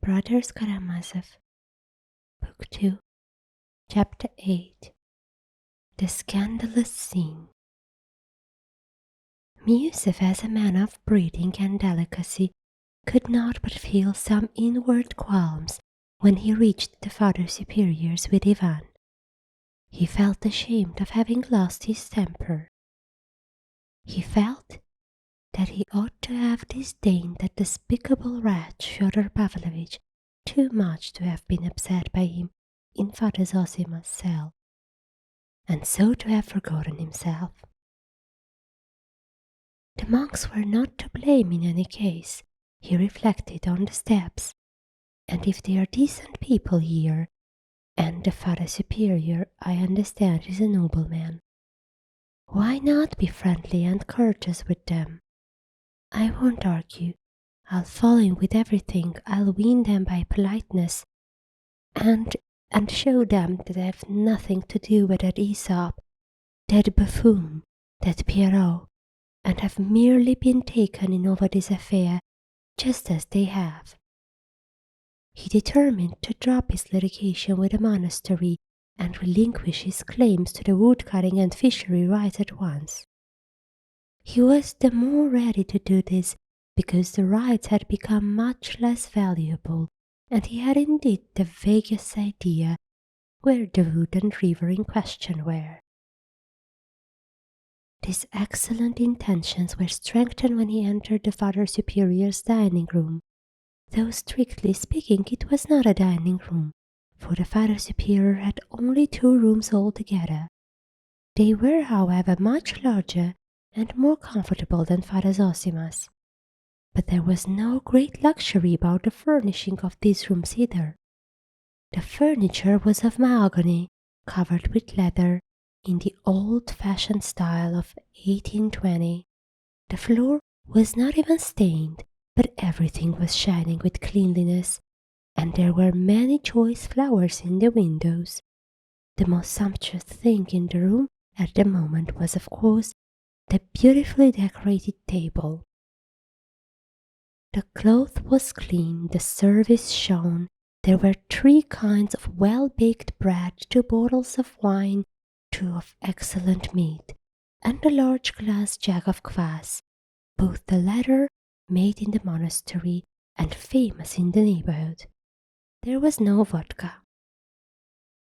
Brothers Karamazov, Book 2, Chapter 8. The Scandalous Scene. Miusov, as a man of breeding and delicacy, could not but feel some inward qualms when he reached the Father Superior's with Ivan. He felt ashamed of having lost his temper. He felt that he ought to have disdained that despicable wretch Fyodor Pavlovitch too much to have been upset by him in Father Zosima's cell, and so to have forgotten himself. The monks were not to blame in any case, he reflected on the steps, and if they are decent people here, and the Father Superior, I understand, is a nobleman, why not be friendly and courteous with them? I won't argue. I'll follow him with everything. I'll win them by politeness, and show them that I have nothing to do with that Aesop, that buffoon, that Pierrot, and have merely been taken in over this affair, just as they have. He determined to drop his litigation with the monastery and relinquish his claims to the woodcutting and fishery rights at once. He was the more ready to do this because the rights had become much less valuable, and he had indeed the vaguest idea where the wood and river in question were. These excellent intentions were strengthened when he entered the Father Superior's dining room, though strictly speaking it was not a dining room, for the Father Superior had only 2 rooms altogether. They were, however, much larger and more comfortable than Father Zosima's. But there was no great luxury about the furnishing of these rooms either. The furniture was of mahogany, covered with leather, in the old-fashioned style of 1820. The floor was not even stained, but everything was shining with cleanliness, and there were many choice flowers in the windows. The most sumptuous thing in the room at the moment was, of course, the beautifully decorated table. The cloth was clean, the service shone, there were 3 kinds of well-baked bread, 2 bottles of wine, 2 of excellent meat, and a large glass jug of kvass, both the latter made in the monastery and famous in the neighborhood. There was no vodka.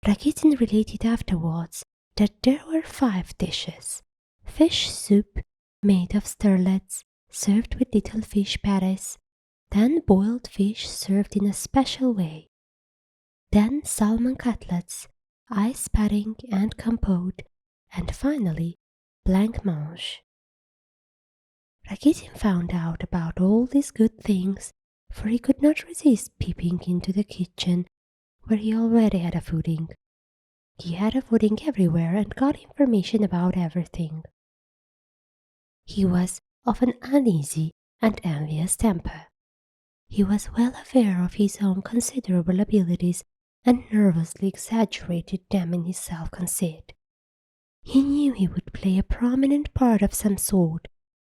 Rakitin related afterwards that there were 5 dishes: fish soup made of sterlets, served with little fish patties, then boiled fish served in a special way, then salmon cutlets, ice pudding and compote, and finally blancmange. Rakitin found out about all these good things, for he could not resist peeping into the kitchen, where he already had a footing. He had a footing everywhere and got information about everything. He was of an uneasy and envious temper. He was well aware of his own considerable abilities and nervously exaggerated them in his self-conceit. He knew he would play a prominent part of some sort,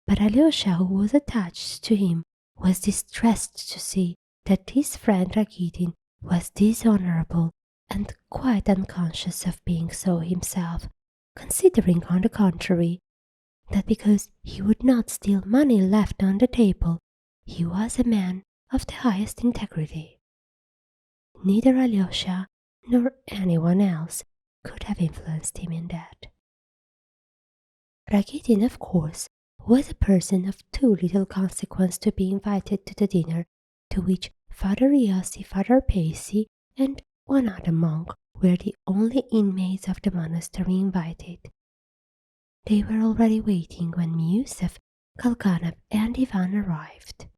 but Alyosha, who was attached to him, was distressed to see that his friend Rakitin was dishonorable and quite unconscious of being so himself, considering, on the contrary, that because he would not steal money left on the table, he was a man of the highest integrity. Neither Alyosha nor anyone else could have influenced him in that. Rakitin, of course, was a person of too little consequence to be invited to the dinner to which Father Iossi, Father Paisi, and one other monk were the only inmates of the monastery invited. They were already waiting when Miusov, Kalganov, and Ivan arrived.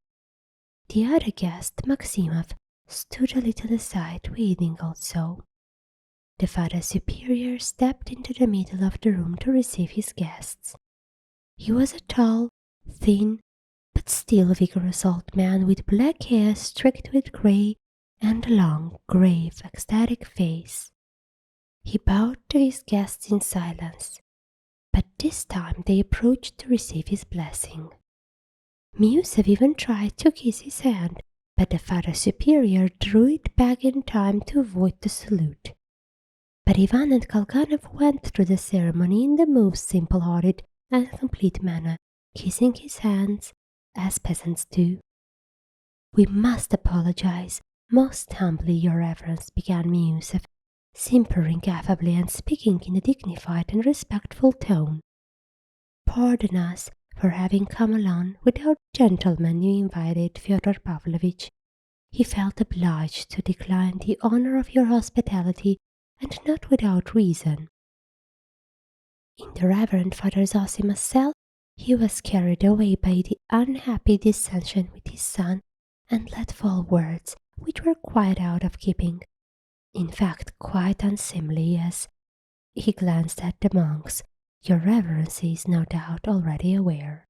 The other guest, Maximov, stood a little aside, waiting also. The Father Superior stepped into the middle of the room to receive his guests. He was a tall, thin, but still vigorous old man with black hair streaked with grey and a long, grave, ecstatic face. He bowed to his guests in silence, but this time they approached to receive his blessing. Miusov even tried to kiss his hand, but the Father Superior drew it back in time to avoid the salute. But Ivan and Kalganov went through the ceremony in the most simple-hearted and complete manner, kissing his hands, as peasants do. "We must apologize most humbly, Your Reverence," began Miusov, simpering affably and speaking in a dignified and respectful tone. "Pardon us for having come alone without the gentleman you invited, Fyodor Pavlovitch. He felt obliged to decline the honor of your hospitality, and not without reason." In the Reverend Father Zosima's cell, he was carried away by the unhappy dissension with his son, and let fall words which were quite out of keeping, in fact quite unseemly, as he glanced at the monks, your Reverence is no doubt already aware.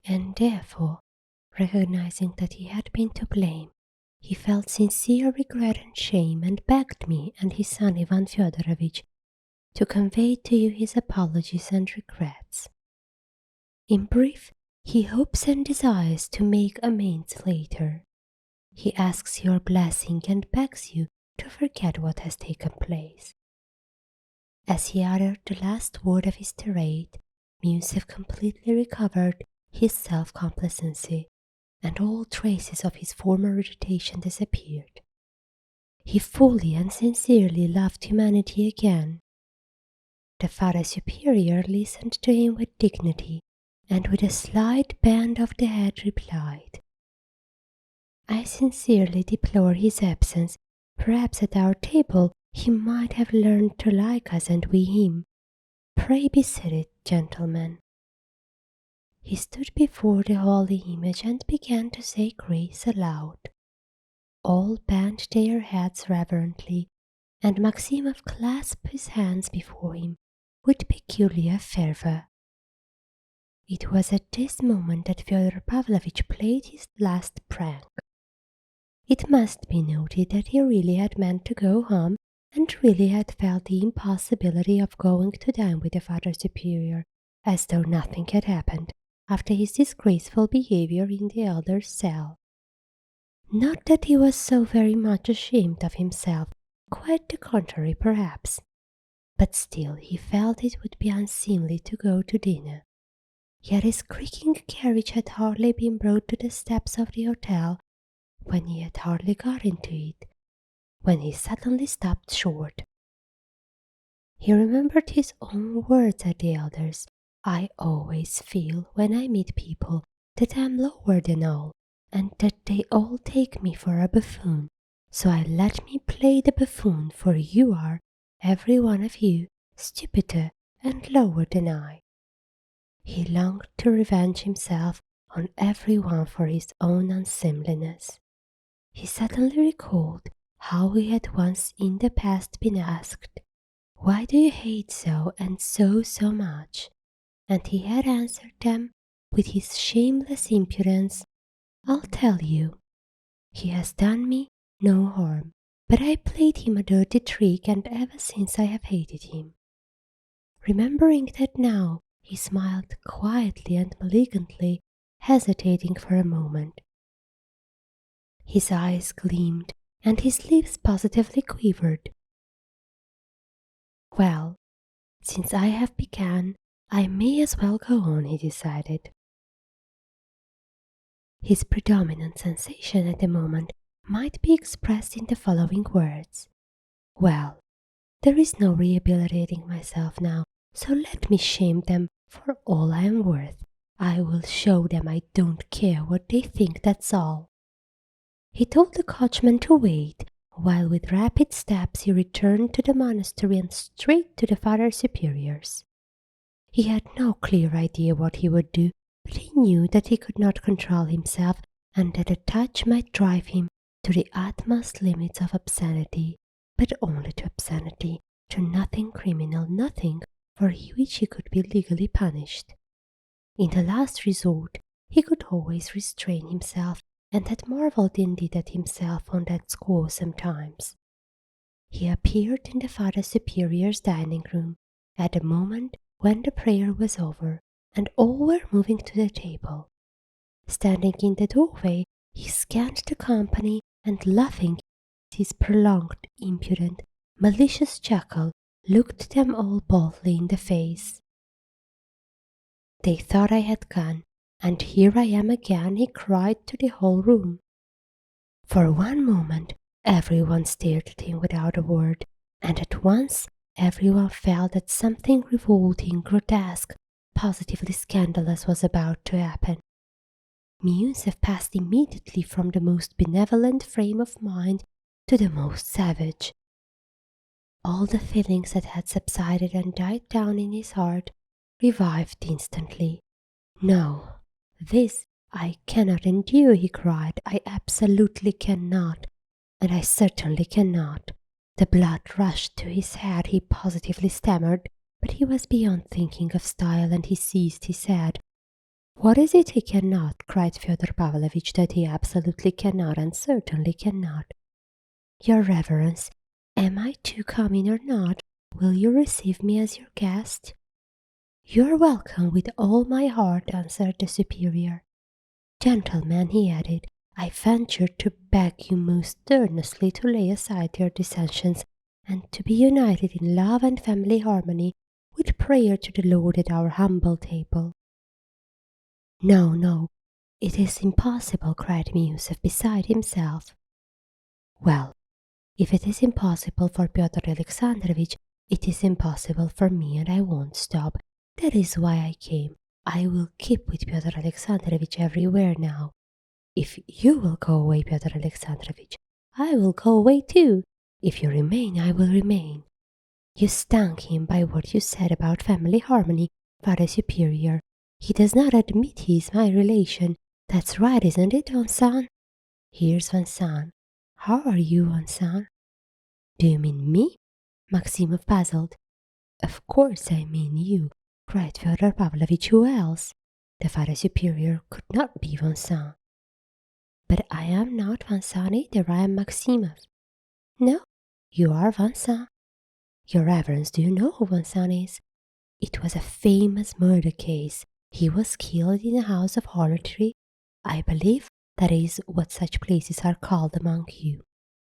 And therefore, recognizing that he had been to blame, he felt sincere regret and shame, and begged me and his son Ivan Fyodorovitch to convey to you his apologies and regrets. In brief, he hopes and desires to make amends later. He asks your blessing and begs you to forget what has taken place. As he uttered the last word of his tirade, Miusov completely recovered his self-complacency, and all traces of his former irritation disappeared. He fully and sincerely loved humanity again. The Father Superior listened to him with dignity, and with a slight bend of the head replied, "I sincerely deplore his absence. Perhaps at our table he might have learned to like us and we him. Pray be seated, gentlemen." He stood before the holy image and began to say grace aloud. All bent their heads reverently, and Maximov clasped his hands before him with peculiar fervor. It was at this moment that Fyodor Pavlovitch played his last prank. It must be noted that he really had meant to go home, and really had felt the impossibility of going to dine with the Father Superior, as though nothing had happened after his disgraceful behavior in the elder's cell. Not that he was so very much ashamed of himself, quite the contrary perhaps, but still he felt it would be unseemly to go to dinner. Yet his creaking carriage had hardly been brought to the steps of the hotel, when he had hardly got into it, when he suddenly stopped short. He remembered his own words at the elders. "I always feel, when I meet people, that I am lower than all, and that they all take me for a buffoon. So I let me play the buffoon, for you are, every one of you, stupider and lower than I." He longed to revenge himself on every one for his own unseemliness. He suddenly recalled how he had once in the past been asked, "Why do you hate so and so much?" And he had answered them with his shameless impudence, "I'll tell you. He has done me no harm, but I played him a dirty trick, and ever since I have hated him." Remembering that now, he smiled quietly and malignantly, hesitating for a moment. His eyes gleamed, and his lips positively quivered. "Well, since I have begun, I may as well go on," he decided. His predominant sensation at the moment might be expressed in the following words: "Well, there is no rehabilitating myself now, so let me shame them for all I am worth. I will show them I don't care what they think, that's all." He told the coachman to wait, while with rapid steps he returned to the monastery and straight to the Father Superior's. He had no clear idea what he would do, but he knew that he could not control himself, and that a touch might drive him to the utmost limits of obscenity, but only to obscenity, to nothing criminal, nothing for which he could be legally punished. In the last resort, he could always restrain himself, and had marveled indeed at himself on that score sometimes. He appeared in the Father Superior's dining room at the moment when the prayer was over, and all were moving to the table. Standing in the doorway, He scanned the company and, laughing his prolonged, impudent, malicious chuckle, looked them all boldly in the face. They thought I had gone, and here I am again, he cried to the whole room. For one moment everyone stared at him without a word, and at once everyone felt that something revolting, grotesque, positively scandalous was about to happen. Miusef passed immediately from the most benevolent frame of mind to the most savage. All the feelings that had subsided and died down in his heart revived instantly. No, this I cannot endure, he cried. I absolutely cannot, and I certainly cannot. The blood rushed to his head, he positively stammered, but he was beyond thinking of style, and he seized his head. What is it he cannot? Cried Fyodor Pavlovitch, that he absolutely cannot and certainly cannot. Your Reverence, am I to come in or not? Will you receive me as your guest? You are welcome with all my heart, answered the superior. Gentlemen, he added, I venture to beg you most earnestly to lay aside your dissensions and to be united in love and family harmony with prayer to the Lord at our humble table. No, no, it is impossible, cried Miusef, beside himself. Well, if it is impossible for Pyotr Alexandrovitch, it is impossible for me, and I won't stop. That is why I came. I will keep with Pyotr Alexandrovitch everywhere now. If you will go away, Pyotr Alexandrovitch, I will go away too. If you remain, I will remain. You stung him by what you said about family harmony, Father Superior. He does not admit he is my relation. That's right, isn't it, Vincent? Here's Vincent. How are you, Vincent? Do you mean me? Maximov puzzled. Of course I mean you, cried Fyodor Pavlovitch. Who else? The Father Superior could not be Vincent. But I am not Vincent either, I am Maximov. No, you are Vincent. Your Reverence, do you know who Vincent is? It was a famous murder case. He was killed in a house of harlotry. I believe that is what such places are called among you.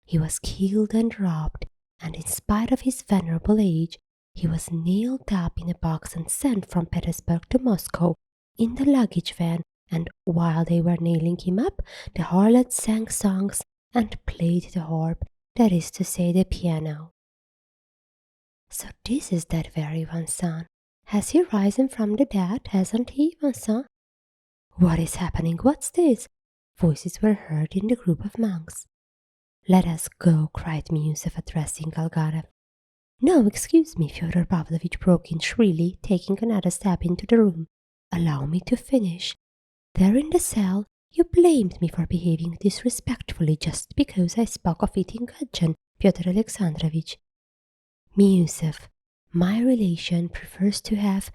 He was killed and robbed, and in spite of his venerable age, he was nailed up in a box and sent from Petersburg to Moscow in the luggage van, and while they were nailing him up, the harlots sang songs and played the harp, that is to say, the piano. So this is that very Vincent. Has he risen from the dead, hasn't he, Vincent? What is happening? What's this? Voices were heard in the group of monks. Let us go, cried Miusef, addressing Galgarev. No, excuse me, Fyodor Pavlovitch broke in shrilly, taking another step into the room. Allow me to finish. There in the cell, you blamed me for behaving disrespectfully just because I spoke of eating gudgeon, Pyotr Alexandrovitch. Miusef, my relation, prefers to have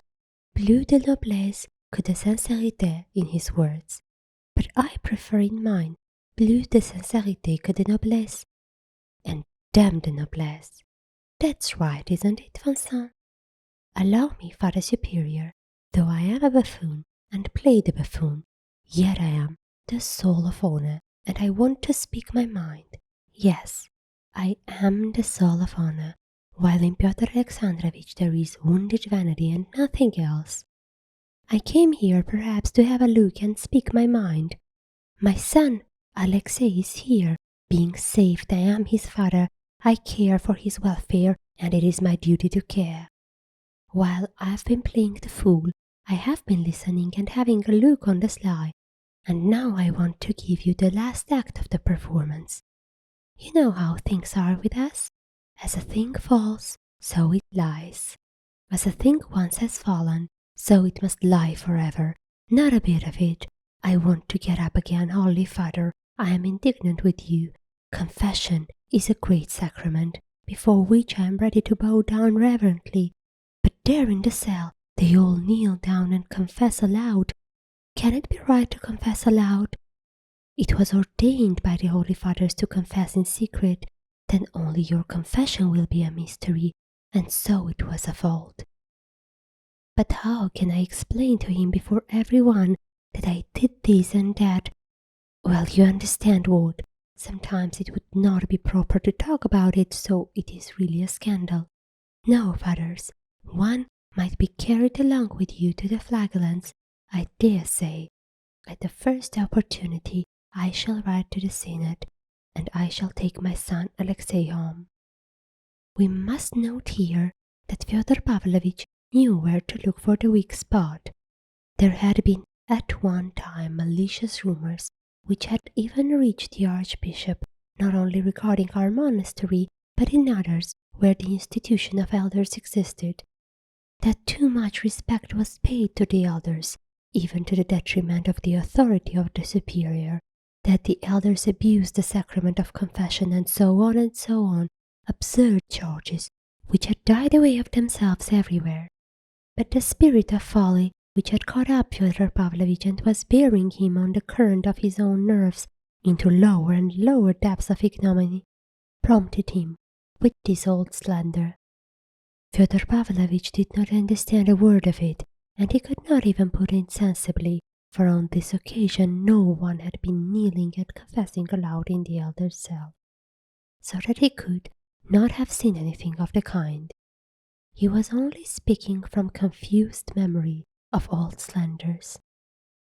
plus de noblesse que de sincérité in his words, but I prefer in mine plus de sincérité que de noblesse. And damn the noblesse. That's right, isn't it, Vincent? Allow me, Father Superior, though I am a buffoon and play the buffoon, yet I am the soul of honor, and I want to speak my mind. Yes, I am the soul of honor, while in Pyotr Alexandrovitch there is wounded vanity and nothing else. I came here perhaps to have a look and speak my mind. My son, Alexei, is here. Being saved, I am his father. I care for his welfare, and it is my duty to care. While I've been playing the fool, I have been listening and having a look on the sly, and now I want to give you the last act of the performance. You know how things are with us. As a thing falls, so it lies. As a thing once has fallen, so it must lie forever. Not a bit of it. I want to get up again, Holy Father. I am indignant with you. Confession is a great sacrament, before which I am ready to bow down reverently. But there in the cell, they all kneel down and confess aloud. Can it be right to confess aloud? It was ordained by the Holy Fathers to confess in secret. Then only your confession will be a mystery, and so it was a fault. But how can I explain to him before everyone that I did this and that? Well, you understand what? Sometimes it would not be proper to talk about it, so it is really a scandal. No, fathers, one might be carried along with you to the flagellants, I dare say. At the first opportunity I shall write to the Senate, and I shall take my son Alexei home. We must note here that Fyodor Pavlovitch knew where to look for the weak spot. There had been at one time malicious rumors which had even reached the Archbishop, not only regarding our monastery, but in others where the institution of elders existed, that too much respect was paid to the elders, even to the detriment of the authority of the superior, that the elders abused the sacrament of confession, and so on, absurd charges which had died away of themselves everywhere. But the spirit of folly which had caught up Fyodor Pavlovitch and was bearing him on the current of his own nerves into lower and lower depths of ignominy, prompted him with this old slander. Fyodor Pavlovitch did not understand a word of it, and he could not even put in sensibly, for on this occasion no one had been kneeling and confessing aloud in the elder's cell, so that he could not have seen anything of the kind. He was only speaking from confused memory of old slanders.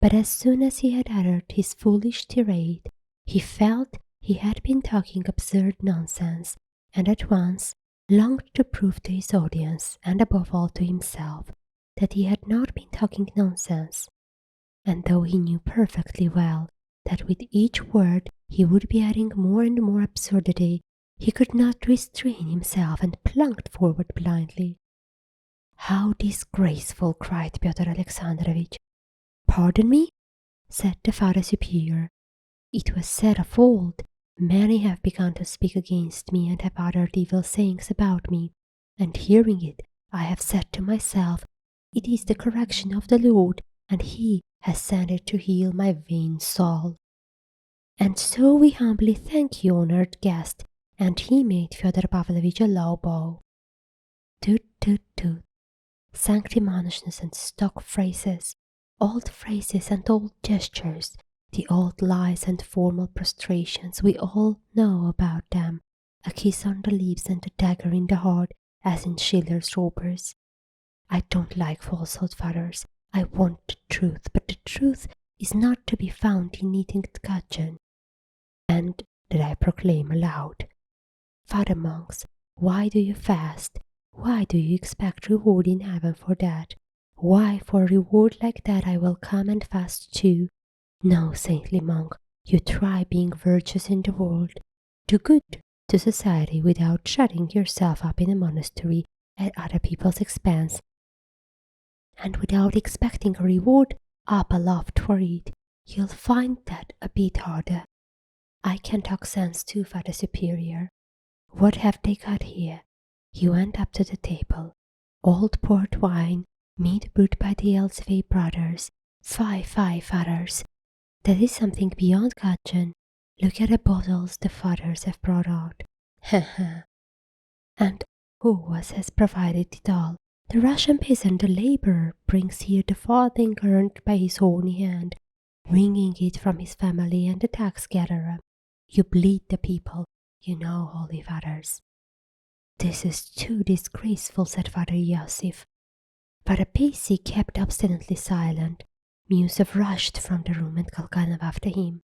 But as soon as he had uttered his foolish tirade, he felt he had been talking absurd nonsense, and at once longed to prove to his audience, and above all to himself, that he had not been talking nonsense. And though he knew perfectly well that with each word he would be adding more and more absurdity, he could not restrain himself and plunged forward blindly. "How disgraceful!" cried Pyotr Alexandrovitch. "Pardon me?" said the Father Superior. "It was said of old, many have begun to speak against me and have uttered evil sayings about me, and hearing it, I have said to myself, it is the correction of the Lord, and He has sent it to heal my vain soul. And so we humbly thank you, honored guest," and he made Fyodor Pavlovitch a low bow. Toot, toot, toot. Sanctimoniousness and stock phrases, old phrases and old gestures, the old lies and formal prostrations, we all know about them, a kiss on the lips and a dagger in the heart, as in Schiller's Robbers. I don't like falsehood, fathers. I want the truth, but the truth is not to be found in eating gudgeon. And that I proclaim aloud. Father monks, why do you fast? Why do you expect reward in heaven for that? Why, for a reward like that, I will come and fast too? No, saintly monk, you try being virtuous in the world. Do good to society without shutting yourself up in a monastery at other people's expense, and without expecting a reward up aloft for it. You'll find that a bit harder. I can talk sense too, Father Superior. What have they got here? He went up to the table. Old port wine, mead brewed by the Elzevay brothers. Fie, fathers. That is something beyond gudgeon. Look at the bottles the fathers have brought out. And who has provided it all? The Russian peasant, the laborer, brings here the farthing earned by his horny hand, wringing it from his family and the tax-gatherer. You bleed the people, you know, holy fathers. This is too disgraceful, said Father Iosif. Father Pacey kept obstinately silent. Musev rushed from the room and Kalganov after him.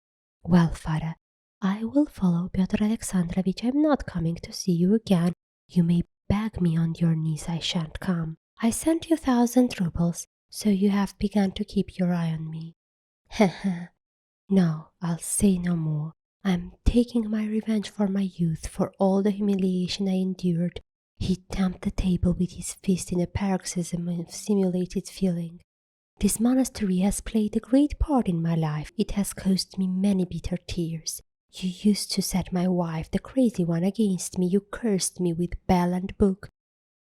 Well, Father, I will follow Pyotr Alexandrovitch. I am not coming to see you again. You may beg me on your knees, I shan't come. I sent you 1,000 rubles, so you have begun to keep your eye on me. No, I'll say no more. I am taking my revenge for my youth, for all the humiliation I endured. He tamped the table with his fist in a paroxysm of simulated feeling. This monastery has played a great part in my life. It has cost me many bitter tears. You used to set my wife, the crazy one, against me. You cursed me with bell and book.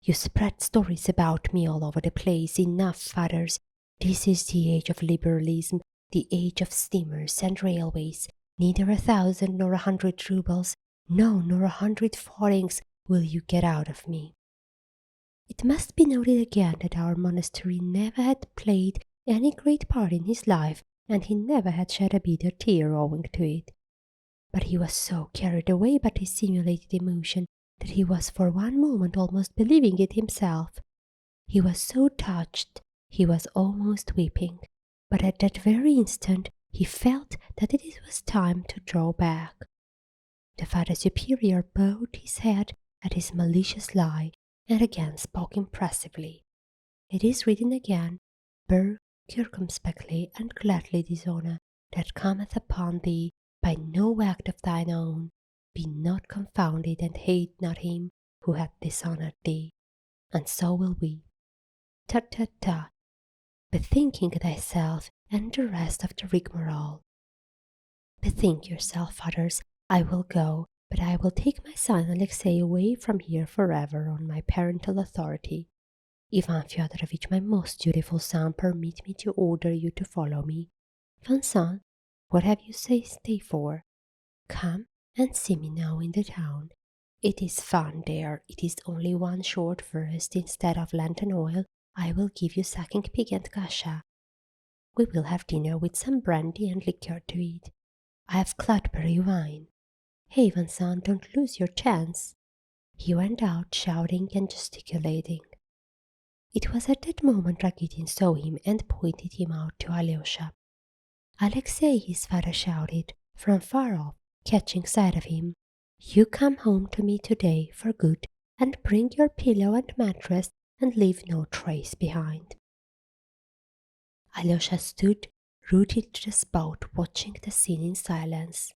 You spread stories about me all over the place. Enough, fathers. This is the age of liberalism, the age of steamers and railways. Neither 1,000 nor 100 rubles, no, nor 100 farthings will you get out of me. It must be noted again that our monastery never had played any great part in his life, and he never had shed a bitter tear owing to it. But he was so carried away by his simulated emotion that he was for one moment almost believing it himself. He was so touched, he was almost weeping. But at that very instant he felt that it was time to draw back. The Father Superior bowed his head at his malicious lie and again spoke impressively. It is written again, "Bear circumspectly and gladly this honour that cometh upon thee by no act of thine own. Be not confounded, and hate not him who hath dishonoured thee. And so will we. Ta ta ta. Bethinking thyself and the rest of the rigmarole. Bethink yourself, fathers. I will go, but I will take my son Alexei away from here forever on my parental authority. Ivan Fyodorovitch, my most dutiful son, permit me to order you to follow me. Vincent, what have you stay for? Come and see me now in the town. It is fun there. It is only one short verst. Instead of lantern oil, I will give you sucking pig and kasha. We will have dinner with some brandy and liquor to eat. I have cloudberry wine. Hey, Vincent, don't lose your chance. He went out, shouting and gesticulating. It was at that moment Rakitin saw him and pointed him out to Alyosha. Alexei, his father shouted, from far off, catching sight of him. You come home to me today for good, and bring your pillow and mattress, and leave no trace behind. Alyosha stood, rooted to the spot, watching the scene in silence.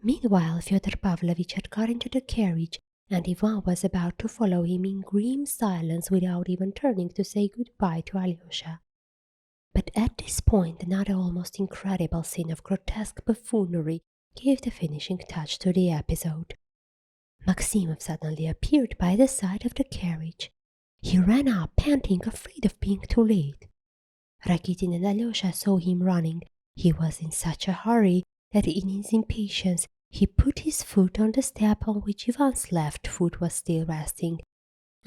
Meanwhile, Fyodor Pavlovitch had got into the carriage, and Ivan was about to follow him in grim silence without even turning to say goodbye to Alyosha. But at this point another almost incredible scene of grotesque buffoonery gave the finishing touch to the episode. Maximov suddenly appeared by the side of the carriage. He ran up, panting, afraid of being too late. Rakitin and Alyosha saw him running. He was in such a hurry that in his impatience he put his foot on the step on which Ivan's left foot was still resting,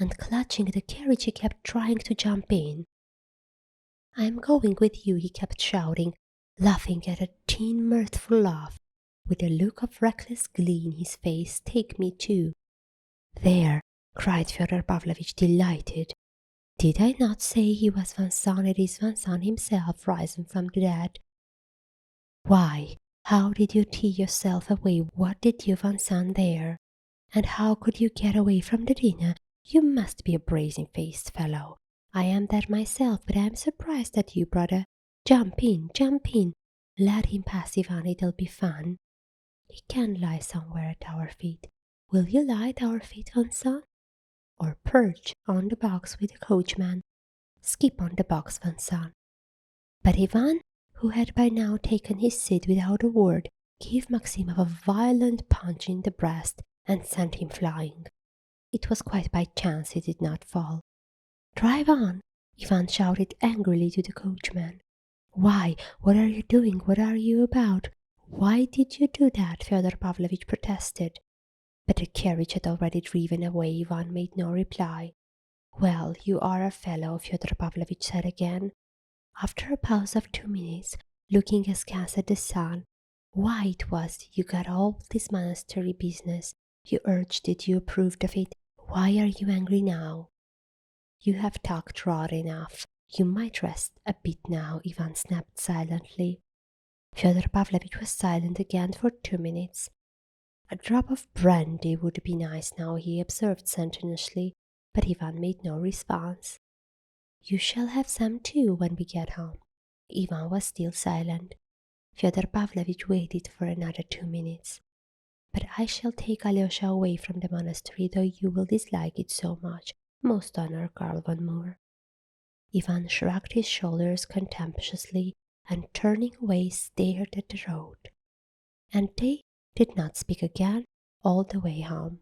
and clutching the carriage he kept trying to jump in. I am going with you, he kept shouting, laughing at a thin, mirthful laugh, with a look of reckless glee in his face. Take me too. There, cried Fyodor Pavlovitch, delighted. Did I not say he was Vincent? It is Vincent himself risen from the dead. Why, how did you tee yourself away? What did you, Vincent, there? And how could you get away from the dinner? You must be a brazen-faced fellow. I am that myself, but I am surprised at you, brother. Jump in, jump in. Let him pass, Ivan, it'll be fun. He can lie somewhere at our feet. Will you lie at our feet, Vincent? Or perch on the box with the coachman? Skip on the box, Vincent. But Ivan, who had by now taken his seat without a word, gave Maximov a violent punch in the breast and sent him flying. It was quite by chance he did not fall. Drive on, Ivan shouted angrily to the coachman. Why, what are you doing? What are you about? Why did you do that? Fyodor Pavlovitch protested. But the carriage had already driven away. Ivan made no reply. Well, you are a fellow, Fyodor Pavlovitch said again. After a pause of 2 minutes, looking askance at the sun, why it was you got all this monastery business. You urged it, you approved of it. Why are you angry now? You have talked rot enough. You might rest a bit now, Ivan snapped silently. Fyodor Pavlovitch was silent again for 2 minutes. A drop of brandy would be nice now, he observed sententiously, but Ivan made no response. You shall have some too when we get home. Ivan was still silent. Fyodor Pavlovitch waited for another 2 minutes. But I shall take Alyosha away from the monastery, though you will dislike it so much, most honored Karl von Moor. Ivan shrugged his shoulders contemptuously and turning away stared at the road. And they did not speak again all the way home.